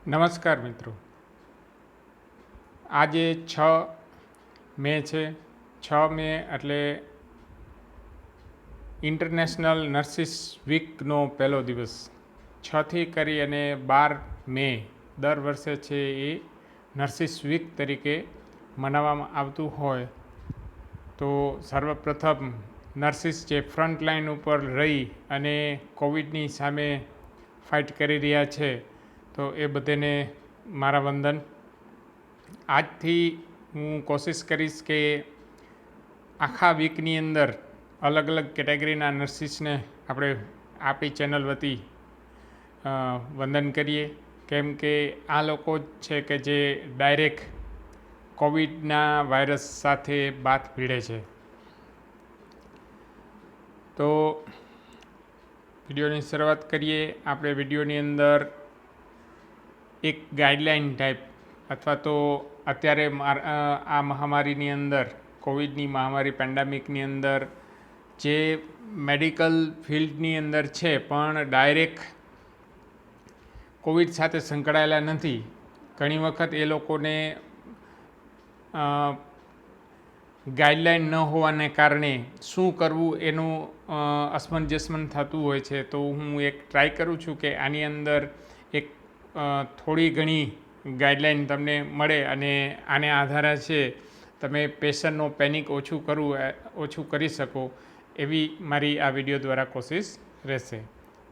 નમસ્કાર મિત્રો, આજે 6 મે છે. 6 મે એટલે ઇન્ટરનેશનલ નર્સિસ વીકનો પહેલો દિવસ. 6થી કરી અને 12 મે દર વર્ષે છે એ નર્સિસ વીક તરીકે મનાવવામાં આવતું હોય. તો સર્વપ્રથમ નર્સિસ જે ફ્રન્ટ લાઇન ઉપર રહી અને કોવિડની સામે ફાઇટ કરી રહ્યા છે, તો એ બધાને મારા વંદન. આજથી હું કોશિશ કરીશ કે આખા વીકની અંદર અલગ અલગ કેટેગરીના નર્સિસને આપણે આપણી ચેનલ વતી વંદન કરીએ, કેમ કે આ લોકો જ છે કે જે ડાયરેક્ટ કોવિડના વાયરસ સાથે બાથ ભીડે છે. તો વિડીયોની શરૂઆત કરીએ. આપણે વિડીયોની અંદર એક ગાઈડલાઇન ટાઈપ અથવા તો અત્યારે આ મહામારીની અંદર, કોવિડની મહામારી પેન્ડેમિકની અંદર જે મેડિકલ ફિલ્ડની અંદર છે પણ ડાયરેક્ટ કોવિડ સાથે સંકળાયેલા નથી, ઘણી વખત એ લોકોને ગાઈડલાઇન ન હોવાને કારણે શું કરવું એનું અસમંજસમન થતું હોય છે. તો હું એક ટ્રાય કરું છું કે આની અંદર એક થોડી ઘણી ગાઈડલાઇન તમને મળે અને આને આધારે છે તમે પેશન્ટનો પેનિક ઓછું કરી શકો, એવી મારી આ વિડીયો દ્વારા કોશિશ રહેશે.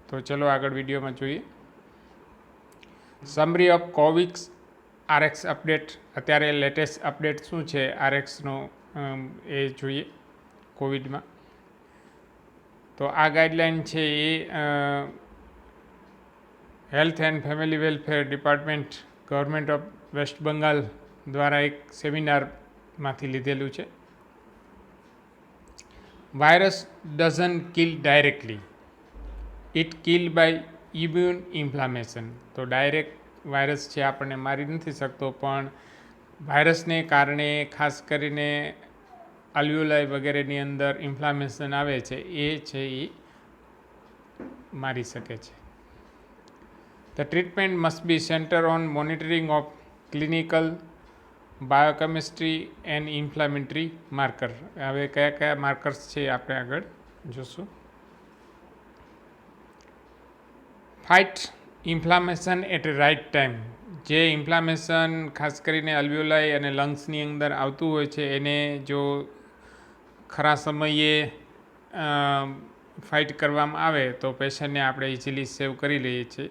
તો ચલો આગળ વિડીયોમાં જોઈએ. સમરી ઓફ કોવિક્સ આરએક્સ અપડેટ. અત્યારે લેટેસ્ટ અપડેટ શું છે આરએક્સનો એ જોઈએ કોવિડમાં. તો આ ગાઈડલાઇન છે એ health and family welfare department, government of West Bengal દ્વારા એક સેમિનારમાંથી લીધેલું છે. Virus doesn't kill directly, it kill by immune inflammation. તો ડાયરેક્ટ વાયરસ છે આપણને મારી નથી શકતો, પણ વાયરસને કારણે ખાસ કરીને અલ્વ્યુલાઈ વગેરેની અંદર ઇન્ફ્લામેશન આવે છે, એ છે એ મારી શકે છે. The treatment must be center on monitoring of clinical biochemistry and inflammatory marker. હવે કયા કયા માર્કર્સ છે આપણે આગળ જોશું. Fight inflammation at right time. જે ઇન્ફ્લામેશન ખાસ કરીને અલ્વ્યુલાઈ અને લંગ્સની અંદર આવતું હોય છે, એને જો ખરા સમયે ફાઇટ કરવામાં આવે તો પેશન્ટને આપણે ઇઝીલી સેવ કરી લઈએ છીએ.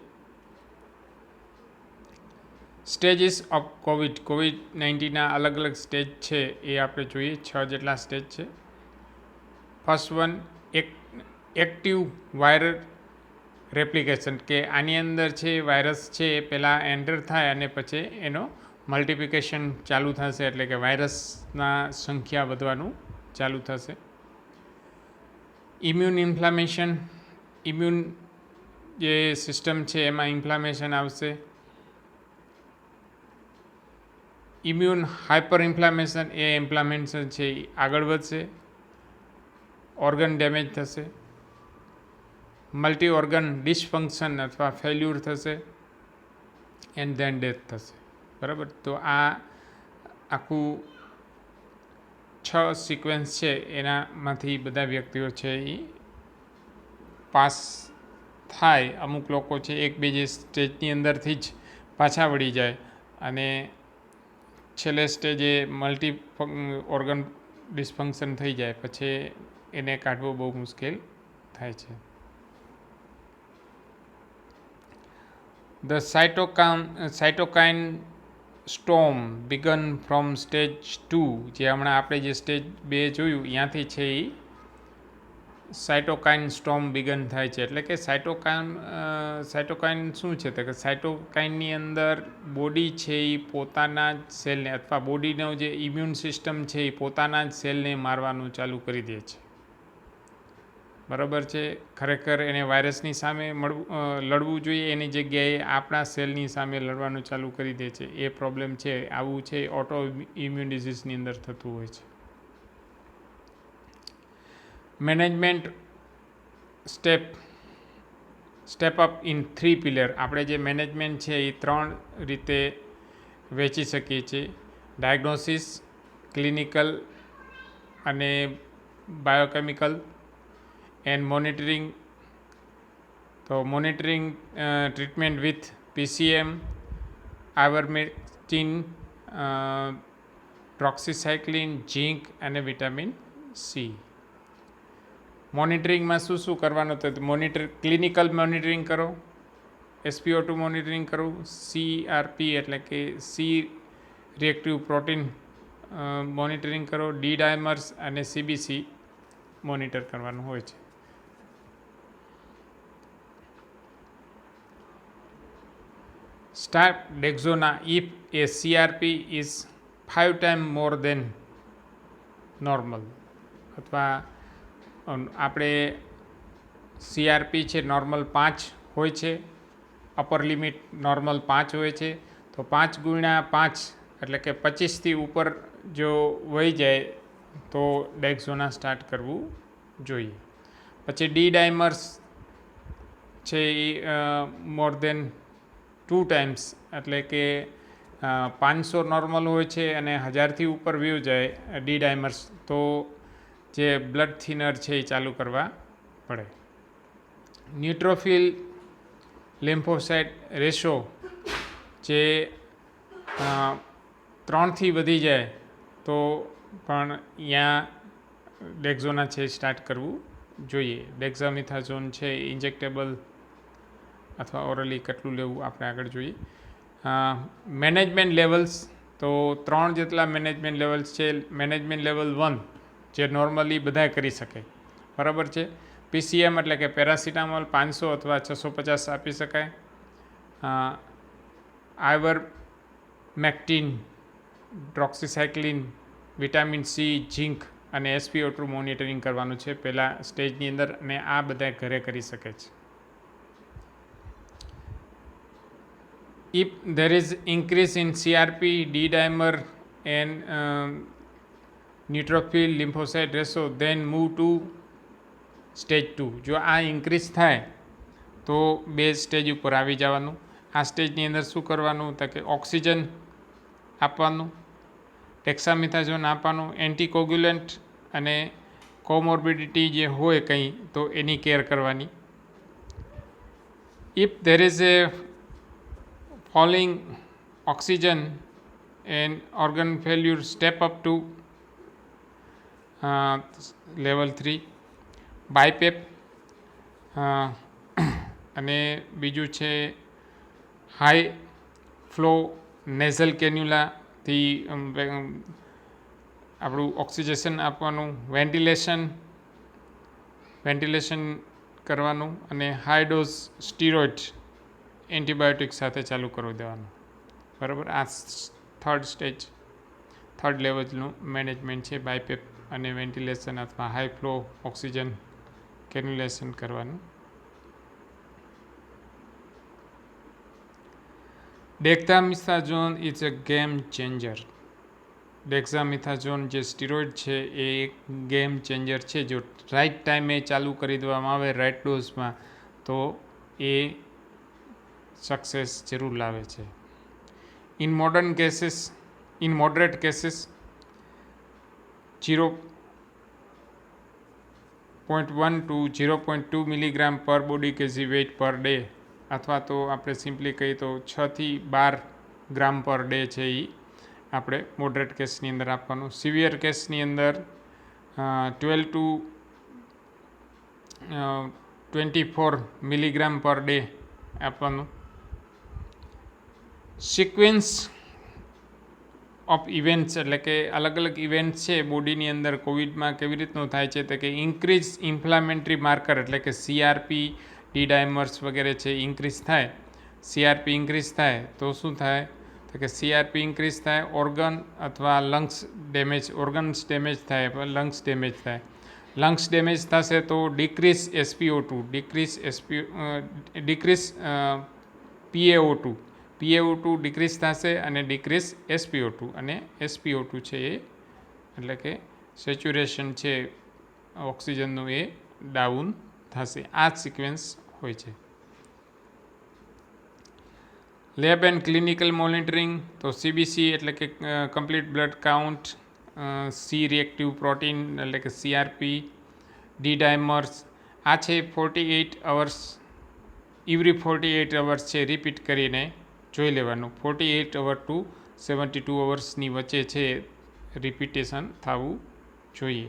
સ્ટેજીસ ઓફ કોવિડ-19ના અલગ અલગ સ્ટેજ છે એ આપણે જોઈએ. 6 જેટલા સ્ટેજ છે. First one, active viral replication, કે આની અંદર છે વાયરસ છે એ પહેલાં એન્ટર થાય અને પછી એનો મલ્ટિપ્લિકેશન ચાલુ થશે, એટલે કે વાયરસના સંખ્યા વધવાનું ચાલુ થશે. ઇમ્યુન ઇન્ફ્લામેશન, ઇમ્યુન જે સિસ્ટમ છે એમાં ઇન્ફ્લામેશન આવશે. ઇમ્યુન હાઇપર ઇન્ફ્લામેશન, એ ઇન્ફ્લામેશન છે એ આગળ વધશે, ઓર્ગન ડેમેજ થશે. મલ્ટી ઓર્ગન ડિસફંક્શન અથવા ફેલ્યુર થશે, એન્ડ ધેન ડેથ થશે. બરાબર. તો આ આખું 6 સિક્વન્સ છે, એનામાંથી બધા વ્યક્તિઓ છે એ પાસ થાય. અમુક લોકો છે એક બીજી સ્ટેજની અંદરથી જ પાછા વળી જાય અને છેલ્લે સ્ટેજે મલ્ટી ઓર્ગન ડિસફંક્શન થઈ જાય, પછી એને કાઢવું બહુ મુશ્કેલ થાય છે. The cytokine storm began from stage 2. જે હમણાં આપણે જે સ્ટેજ 2 જોયું, ત્યાંથી છે એ સાઇટોકાઇન સ્ટોર્મ બિગન થાય છે. એટલે કે સાઇટોકાઇન શું છે? તો કે સાઇટોકાઇનની અંદર બોડી છે એ પોતાના જ સેલને અથવા બોડીનો જે ઇમ્યુન સિસ્ટમ છે એ પોતાના જ સેલને મારવાનું ચાલુ કરી દે છે. બરાબર છે. ખરેખર એને વાયરસની સામે લડવું જોઈએ, એની જગ્યાએ આપણા સેલની સામે લડવાનું ચાલુ કરી દે છે. એ પ્રોબ્લેમ છે. આવું છે ઓટો ઇમ્યુન ડિઝીઝની અંદર થતું હોય છે. Management step. Step up in 3 pillar. આપણે જે મેનેજમેન્ટ છે એ 3 રીતે વહેંચી શકીએ છીએ: ડાયગ્નોસિસ, ક્લિનિકલ અને બાયોકેમિકલ એન્ડ મોનિટરિંગ. તો મોનિટરિંગ ટ્રીટમેન્ટ વિથ PCM, આઇવરમેક્ટિન, પ્રોક્સીસાયક્લિન, ઝીંક અને વિટામિન સી. મોનિટરિંગમાં શું શું કરવાનું? તો ક્લિનિકલ મોનિટરિંગ કરો, SpO2 મોનિટરિંગ કરવું, CRP એટલે કે સી રિએક્ટિવ પ્રોટીન મોનિટરિંગ કરો, ડી ડાયમર્સ અને CBC મોનિટર કરવાનું હોય છે. Start Dexona if a CRP is 5 times more than normal. અથવા આપણે CRP છે નોર્મલ 5 હોય છે, અપર લિમિટ નોર્મલ 5 હોય છે, તો 5 ગુણ્યા 5 એટલે કે 25થી ઉપર જો વહી જાય તો ડેક્ઝોના સ્ટાર્ટ કરવું જોઈએ. પછી ડી ડાયમર્સ છે એ મોર દેન 2 times એટલે કે 500 નોર્મલ હોય છે અને 1000થી ઉપર વ્યૂ જાય ડી ડાયમર્સ, તો જે બ્લડ થિનર છે એ ચાલુ કરવા પડે. ન્યુટ્રોફિલ લિમ્ફોસાઇટ રેશો જે 3થી વધી જાય તો પણ અહીંયા ડેક્ઝોના છે સ્ટાર્ટ કરવું જોઈએ. ડેક્ઝામિથાઝોન છે ઇન્જેક્ટેબલ અથવા ઓરલી કેટલું લેવું આપણે આગળ જોઈએ. મેનેજમેન્ટ લેવલ્સ, તો 3 જેટલા મેનેજમેન્ટ લેવલ્સ છે. મેનેજમેન્ટ લેવલ 1 જે નોર્મલી બધા કરી શકે, બરાબર છે. PCM એટલે કે પેરાસિટામોલ 500 અથવા 650 આપી શકાય. આઇવરમેક્ટિન, ડ્રોક્સીસાયક્લિન, વિટામિન સી, ઝીંક અને SpO2 મોનિટરિંગ કરવાનું છે પહેલાં સ્ટેજની અંદર, અને આ બધા ઘરે કરી શકે છે. If there is increase in CRP, D-dimer and neutrophil lymphocyte ratio, then move to stage 2. જો આ ઇન્ક્રીઝ થાય તો 2 સ્ટેજ ઉપર આવી જવાનું. આ સ્ટેજની અંદર શું કરવાનું? તો કે ઓક્સિજન આપવાનું, ડેક્સામિથાઝોન આપવાનું, એન્ટીકોગ્યુલન્ટ અને કોમોર્બિડિટી જે હોય કંઈ તો એની કેર કરવાની. If there is a falling oxygen and organ failure, step up to level 3. BiPAP અને બીજું છે હાઈ ફ્લો નેઝલ કેન્યુલાથી આપણું ઓક્સિજેશન આપવાનું, વેન્ટિલેશન કરવાનું અને હાઈ ડોઝ સ્ટીરોઇડ એન્ટીબાયોટિક સાથે ચાલુ કરી દેવાનું, બરાબર. આ થર્ડ લેવલનું મેનેજમેન્ટ છે. બાયપેપ અને વેન્ટિલેશન અથવા હાઈ ફ્લો ઓક્સિજન કેન્યુલેશન કરવાનું. ડેક્સામિથાઝોન ઇઝ અ ગેમ ચેન્જર. ડેક્સામિથાઝોન જે સ્ટીરોઇડ છે એ એક ગેમ ચેન્જર છે. જો રાઇટ ટાઈમે ચાલુ કરી દેવામાં આવે રાઇટ ડોઝમાં તો એ સક્સેસ જરૂર લાવે છે. In moderate cases 0.1 to 0.2 milligram per body KG weight per day, અથવા તો આપણે સિમ્પલી કહીએ તો 6 થી 12 ગ્રામ પર ડે છે એ આપણે મોડરેટ કેસની અંદર આપવાનું. સિવિયર કેસની અંદર 12 to 24 મિલીગ્રામ પર ડે આપવાનું. સિક્વન્સ ઓફ ઇવેન્ટ્સ એટલે કે અલગ અલગ ઇવેન્ટ્સ છે બોડીની અંદર કોવિડમાં કેવી રીતનું થાય છે, તો કે ઇન્ક્રીઝ ઇન્ફ્લામેટરી માર્કર એટલે કે CRP, ડી ડાયમર્સ વગેરે છે ઇન્ક્રીઝ થાય. CRP ઇન્ક્રીઝ થાય તો શું થાય? તો કે CRP ઇન્ક્રીઝ થાય, ઓર્ગન અથવા લંગ્સ ડેમેજ, ઓર્ગન્સ ડેમેજ થાય, લંગ્સ ડેમેજ થાય. લંગ્સ ડેમેજ થશે તો decrease SpO2, decrease PaO2 decrease થશે અને ડિક્રીઝ SpO2, અને SpO2 છે એ એટલે કે સેચ્યુરેશન છે ઓક્સિજનનું એ ડાઉન થશે. આ જ સિક્વન્સ હોય છે. લેબ એન્ડ ક્લિનિકલ મોનિટરિંગ, તો CBC એટલે કે complete blood count, C reactive protein એટલે કે CRP, ડી ડાયમર્સ. આ છે 48 અવર્સ, એવરી 48 અવર્સ છે રિપીટ કરીને જોઈ લેવાનું. 48 અવર ટુ 72 અવર્સની વચ્ચે છે રિપીટેશન થવું જોઈએ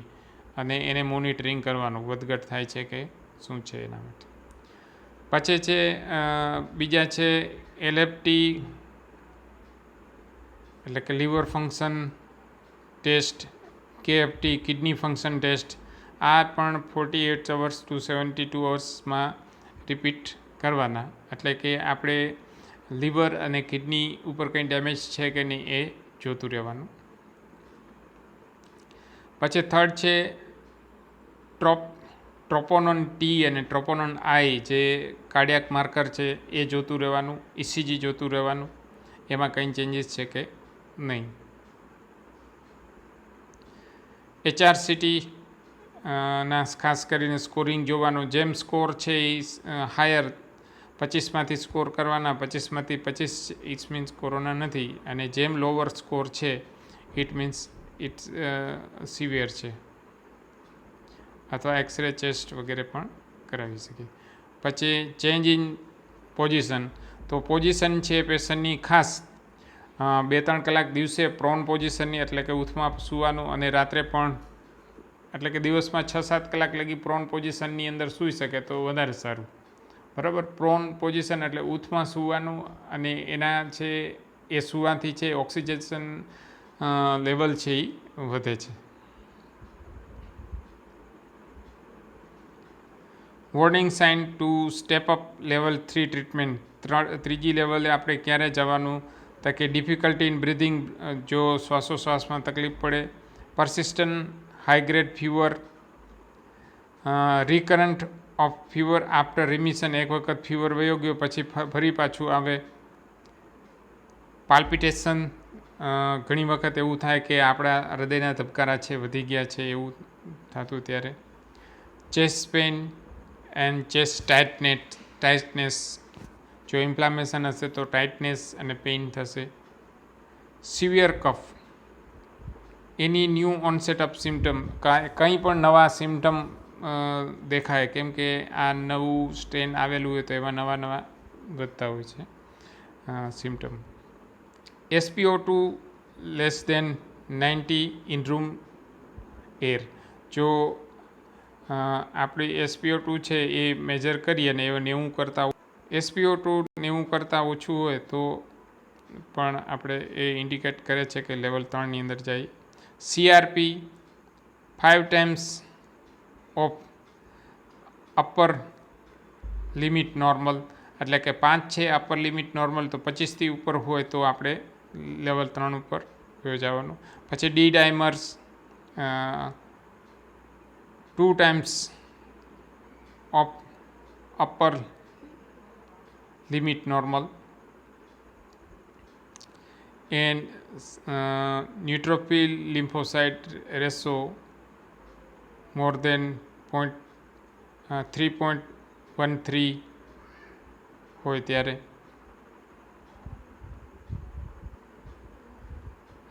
અને એને મોનિટરિંગ કરવાનું વધઘટ થાય છે કે શું છે એના માટે. પછી છે બીજા છે LFT એટલે કે liver function test, KFT kidney function test. આ પણ 48 અવર્સ ટુ 72 અવર્સમાં રિપીટ કરવાના, એટલે કે આપણે લીવર અને કિડની ઉપર કંઈ ડેમેજ છે કે નહીં એ જોતું રહેવાનું. પછી થર્ડ છે ટ્રોપોનોન T અને ટ્રોપોનોન I જે કાર્ડિયાક માર્કર છે એ જોતું રહેવાનું. ECG જોતું રહેવાનું, એમાં કંઈ ચેન્જીસ છે કે નહીં. HRCT ના ખાસ કરીને સ્કોરિંગ જોવાનું. જેમ સ્કોર છે એ હાયર 25માંથી સ્કોર કરવાના, 25માંથી 25 ઇટ્સ મીન્સ કોરોના નથી, અને જેમ લોવર સ્કોર છે ઇટ મીન્સ ઇટ્સ સિવિયર છે, અથવા એક્સરે ચેસ્ટ વગેરે પણ કરાવી શકીએ. પછી ચેન્જ ઇન પોઝિશન, તો પોઝિશન છે પેશન્ટની ખાસ 2-3 કલાક દિવસે પ્રોન પોઝિશનની એટલે કે ઉથમાં સૂવાનું, અને રાત્રે પણ એટલે કે દિવસમાં 6-7 કલાક લગી પ્રોન પોઝિશનની અંદર સૂઈ શકે તો વધારે સારું. બરાબર. પ્રોન પોઝિશન એટલે ઉથમાં સૂવાનું, અને એના છે એ સૂવાથી છે ઓક્સિજન લેવલ છે એ વધે છે. Warning sign to step up level 3 treatment. ત્રીજી લેવલે આપણે ક્યારે જવાનું, તો કે ડિફિકલ્ટી ઇન બ્રિધિંગ, જો શ્વાસોશ્વાસમાં તકલીફ પડે, persistent high grade fever, recurrent of fever after remission, એક વખત ફીવર વયો ગયો પછી ફરી પાછું આવે. પાલ્પિટેશન, ઘણી વખત એવું થાય કે આપણા હૃદયના ધબકારા છે વધી ગયા છે એવું થતું ત્યારે. Chest pain and chest tightness, જો ઇન્ફ્લામેશન હશે તો ટાઇટનેસ અને પેઇન થશે. Severe cough, any new onset of symptom, કંઈ પણ નવા સિમ્ટમ દેખાય, કેમ કે આ નવું સ્ટ્રેન આવેલું હોય તો એમાં નવા વધતા હોય છે symptom. SpO2 less than 90 in room air, જો આપણી SpO2 છે એ મેજર કરીએ અને એ 90 કરતાં SpO2 90 કરતાં ઓછું હોય તો પણ આપણે એ ઇન્ડિકેટ કરે છે કે લેવલ 3ની અંદર જાય. CRP 5 times of upper limit normal, એટલે કે 5 છે અપર લિમિટ નોર્મલ, તો 25થી ઉપર હોય તો આપણે લેવલ 3 ઉપર જવાનું. પછી D dimers 2 times of upper limit normal, and neutrophil lymphocyte ratio more than 3.13 હોય ત્યારે.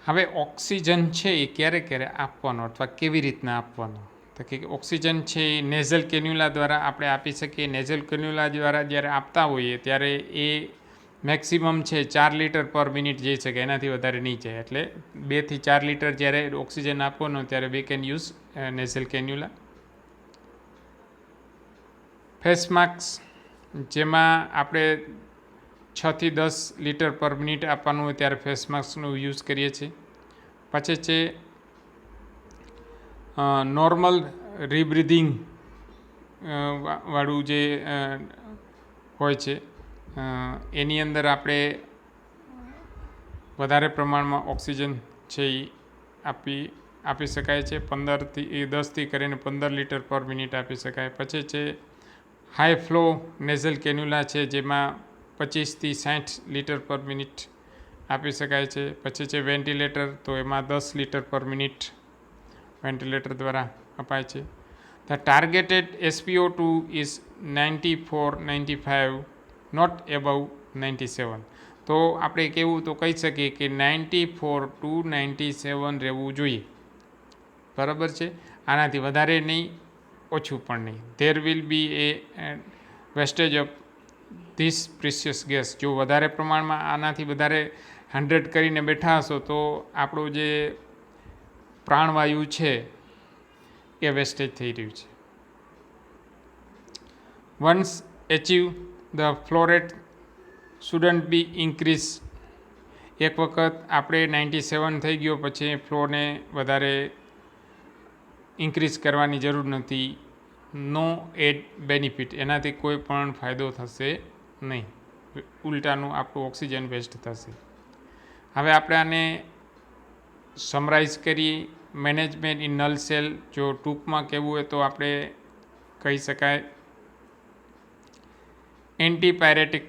હવે ઓક્સિજન છે એ ક્યારે ક્યારે આપવાનો અથવા કેવી રીતના આપવાનો, તો કે ઓક્સિજન છે એ નેઝલ કેન્યુલા દ્વારા આપણે આપી શકીએ. નેઝલ કેન્યુલા દ્વારા જ્યારે આપતા હોઈએ ત્યારે એ મેક્સિમમ છે 4 લીટર પર મિનિટ જઈ શકે, એનાથી વધારે નહીં જાય. એટલે 2 થી 4 લીટર જ્યારે ઓક્સિજન આપવાનો ત્યારે we can use nasal cannula. Face mask, જેમાં આપણે 6 થી 10 લીટર પર મિનિટ આપવાનું હોય ત્યારે ફેસ માસ્કનો યુઝ કરીએ છીએ. પછી છે નોર્મલ રિબ્રિધિંગ વાળું જે હોય છે એની અંદર આપણે વધારે પ્રમાણમાં ઓક્સિજન છે એ આપી શકાય છે. 10થી કરીને 15 લીટર પર મિનિટ આપી શકાય. પછી છે હાઈ ફ્લો નેઝલ કેન્યુલા છે, જેમાં 25થી 60 લીટર પર મિનિટ આપી શકાય છે. પછી છે વેન્ટિલેટર, તો એમાં 10 લીટર પર મિનિટ વેન્ટિલેટર દ્વારા અપાય છે. The targeted SpO2 is 94-95, not above 97. તો આપણે કેવું તો કહી શકીએ કે 94 to 97 રહેવું જોઈએ, બરાબર છે. આનાથી વધારે નહીં, ઓછું પણ નહીં. There will be A wastage of this precious gas. જો વધારે પ્રમાણમાં આનાથી વધારે 100 કરીને બેઠા હશો તો આપણું જે પ્રાણવાયુ છે એ વેસ્ટેજ થઈ રહ્યું છે. Once achieve the flow rate shouldn't be increase. એક વખત આપણે 97 થઈ ગયો પછી ફ્લોને વધારે ઇન્ક્રીઝ કરવાની જરૂર નથી. નો એડ બેનિફિટ. એનાથી કોઈ પણ ફાયદો થશે નહીં, ઉલટાનું આપણું ઓક્સિજન વેસ્ટ થશે. હવે આપણે આને સમરાઇઝ કરીએ. Management in null cell. જો ટૂંકમાં કહેવું હોય તો આપણે કહી શકાય એન્ટીપાયરેટિક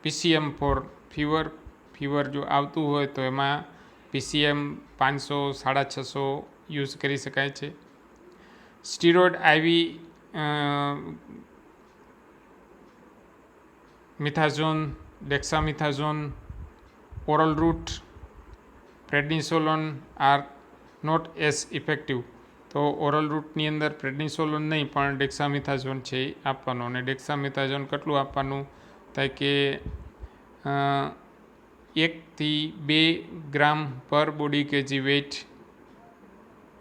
પીસીએમ ફોર ફીવર. ફીવર જો આવતું હોય તો એમાં પીસીએમ 500 650 યુઝ કરી શકાય છે. Steroid IV methasone, dexamethasone, oral route, prednisolone are not as effective. તો ઓરલ રૂટની અંદર પ્રેડનિસોલોન નહીં પણ ડેક્સામિથાઝોન છે એ આપવાનું. અને ડેક્સામિથાઝોન કેટલું આપવાનું થાય કે 1 થી 2 ગ્રામ પર બોડી કેજી વેઇટ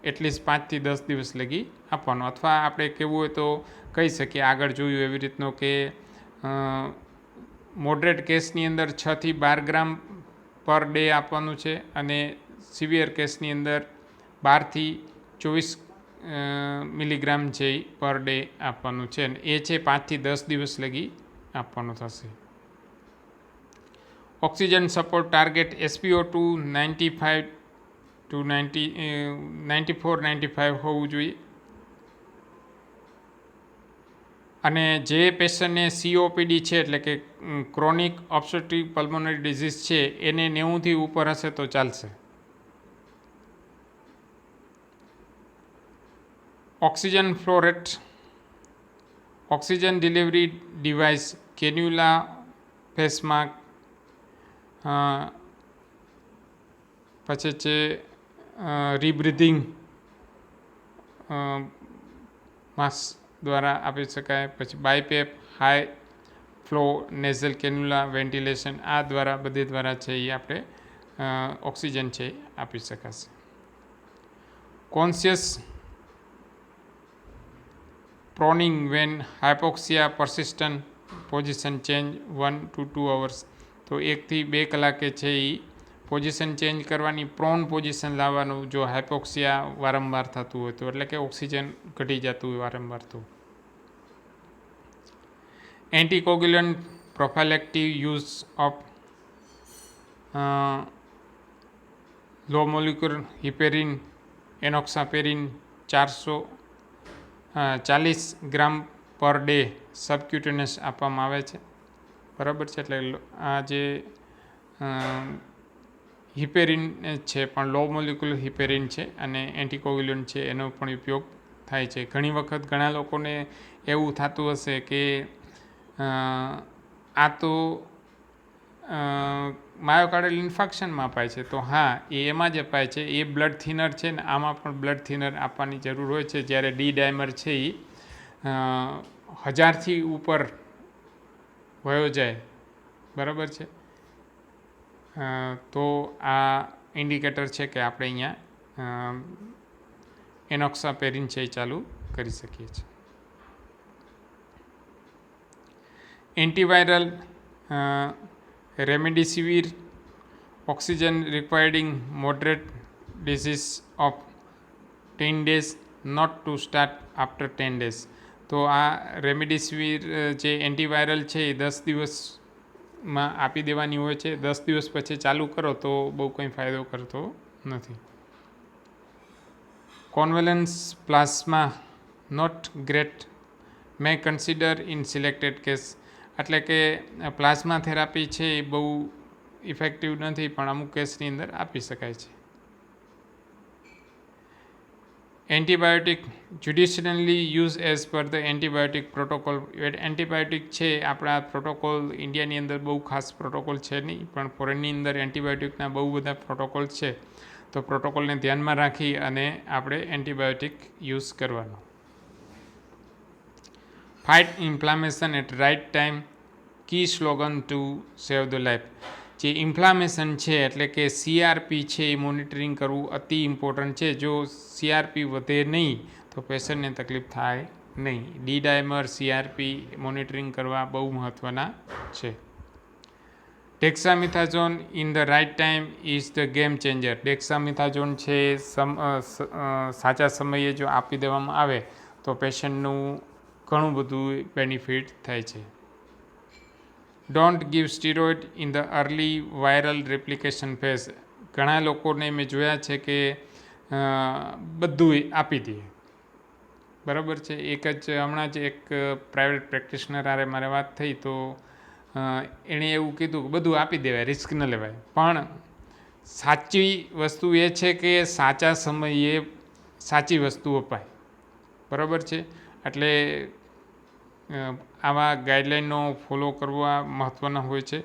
એટલીસ્ટ 5 થી 10 દિવસ લગી આપવાનું. અથવા આપણે કહેવું હોય તો કહી શકીએ આગળ જોયું એવી રીતનું કે મોડરેટ કેસની અંદર 6 થી 12 ગ્રામ પર ડે આપવાનું છે અને સિવિયર કેસની અંદર 12 થી 24 મિલીગ્રામ છે પર ડે આપવાનું છે. અને એ છે 5 થી 10 દિવસ લગી આપવાનું થશે. Oxygen support target SpO2 95 to 94 95 હોવું જોઈએ. અને જે પેશન્ટને COPD છે એટલે કે ક્રોનિક ઓબ્સ્ટ્રક્ટિવ પલ્મોનરી ડિઝીઝ છે એને 90થી ઉપર હશે તો ચાલશે. Oxygen flow rate. Oxygen delivery device cannula, face mask, પછી છે રીબ્રિધિંગ માસ્ક દ્વારા આપી શકાય. પછી BiPAP, high flow nasal cannula, ventilation, આ દ્વારા બધી દ્વારા છે એ આપણે ઓક્સિજન છે આપી શકાશે. Conscious proning when hypoxia persistent position change 1 to 2 hours. તો 1 થી 2 કલાકે છે એ પોઝિશન ચેન્જ કરવાની, પ્રોન પોઝિશન લાવવાનું જો હાઇપોક્સિયા વારંવાર થતું હોય તો, એટલે કે ઓક્સિજન ઘટી જતું હોય વારંવાર તો. Anticoagulant prophylactic use of low molecular heparin, enoxaparin 40 gram per day સબક્યુટેનિયસ આપવામાં આવે છે, બરાબર છે. એટલે આ જે હિપેરિન છે પણ લો મોલિક્યુલર હિપેરિન છે અને એન્ટીકોગ્યુલન્ટ છે એનો પણ ઉપયોગ થાય છે. ઘણી વખત ઘણા લોકોને એવું થતું હશે કે આ તો માયોકાર્ડિયલ ઇન્ફાર્ક્શનમાં અપાય છે. તો હા, એ એમાં જ અપાય છે. એ બ્લડ થિનર છે ને આમાં પણ બ્લડ થિનર આપવાની જરૂર હોય છે. જ્યારે ડી ડાયમર છે એ 1000થી ઉપર વયો જાય, બરાબર છે, તો આ ઇન્ડિકેટર છે કે આપણે અહીંયા એનોક્સાપેરિન છે એ ચાલુ કરી શકીએ છીએ. Antiviral remdesivir, oxygen requiring moderate disease of 10 days, not to start after 10 days. તો આ રેમડેસિવિર જે એન્ટીવાયરલ છે એ 10 દિવસમાં આપી દેવાની હોય છે. 10 દિવસ પછી ચાલુ કરો તો બહુ કંઈ ફાયદો કરતો નથી. Convalescent plasma not great, may consider in selected case. એટલે કે પ્લાઝમા થેરાપી છે એ બહુ ઇફેક્ટિવ નથી પણ અમુક કેસની અંદર આપી શકાય છે. Antibiotic judicially use as per the antibiotic protocol. Antibiotic છે આપણા પ્રોટોકોલ ઇન્ડિયાની અંદર બહુ ખાસ પ્રોટોકોલ છે નહીં, પણ ફોરેનની અંદર એન્ટીબાયોટિકના બહુ બધા પ્રોટોકોલ છે. તો પ્રોટોકોલને ધ્યાનમાં રાખી અને આપણે એન્ટીબાયોટિક યુઝ કરવાનો. Fight inflammation at right time, key slogan to save the life. જે ઇન્ફ્લામેશન છે એટલે કે CRP છે એ મોનિટરિંગ કરવું અતિ ઇમ્પોર્ટન્ટ છે. જો CRP વધે નહીં તો પેશન્ટને તકલીફ થાય નહીં. ડી-ડાયમર CRP મોનિટરિંગ કરવા બહુ મહત્ત્વના છે. Dexamethasone in the right time is the game changer. Dexamethasone છે સાચા સમયે જો આપી દેવામાં આવે તો પેશન્ટનું ઘણું બધું બેનિફિટ થાય છે. Don't give steroid in the early viral replication phase. ઘણા લોકોને મેં જોયા છે કે બધું આપી દે. બરાબર છે. એક જ હમણાં જ એક પ્રાઇવેટ પ્રેક્ટિશનર હારે મારે વાત થઈ તો એણે એવું કીધું કે બધું આપી દેવાય, રિસ્ક ન લેવાય. પણ સાચી વસ્તુ એ છે કે સાચા સમયે સાચી વસ્તુ અપાય. બરાબર છે. એટલે આવા ગાઈડલાઇનનો ફોલો કરવા મહત્ત્વના હોય છે.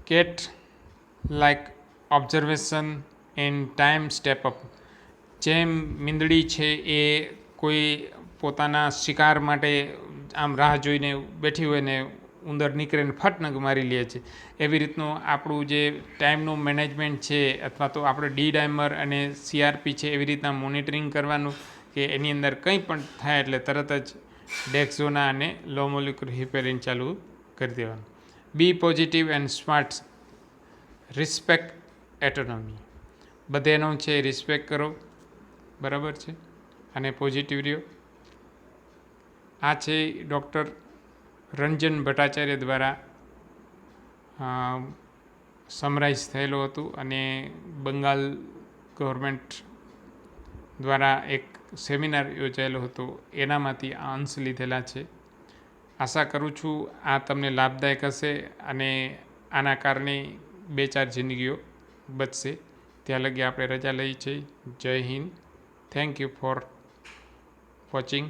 Cat like observation end time step up. જેમ મીંદડી છે એ કોઈ પોતાના શિકાર માટે આમ રાહ જોઈને બેઠી હોય ને ઉંદર નીકળે ને ફટનગ મારી લે છે, એવી રીતનું આપણું જે ટાઈમનું મેનેજમેન્ટ છે અથવા તો આપણે ડી-ડાયમર અને CRP છે એવી રીતના મોનિટરિંગ કરવાનું કે એની અંદર કંઈ પણ થાય એટલે તરત જ ડેક્ઝોના અને લો મોલિક્યુલર હિપેરિન ચાલુ કરી દેવાનું. B positive and smart. Respect એટોનોમી. બધેનો છે રિસ્પેક્ટ કરો. બરાબર છે. અને પોઝિટિવ રહ્યો. આ છે ડૉક્ટર રંજન ભટ્ટાચાર્ય દ્વારા સમરાઇઝ થયેલું હતું અને બંગાળ ગવર્મેન્ટ દ્વારા એક સેમિનાર યોજાયેલો હતો એનામાંથી આ અંશ લીધેલા છે. આશા કરું છું આ તમને લાભદાયક હશે અને આના કારણે 2-4 જિંદગીઓ બચશે. ત્યાં લગી આપણે રજા લઈએ છીએ. જય Hind. Thank you for watching.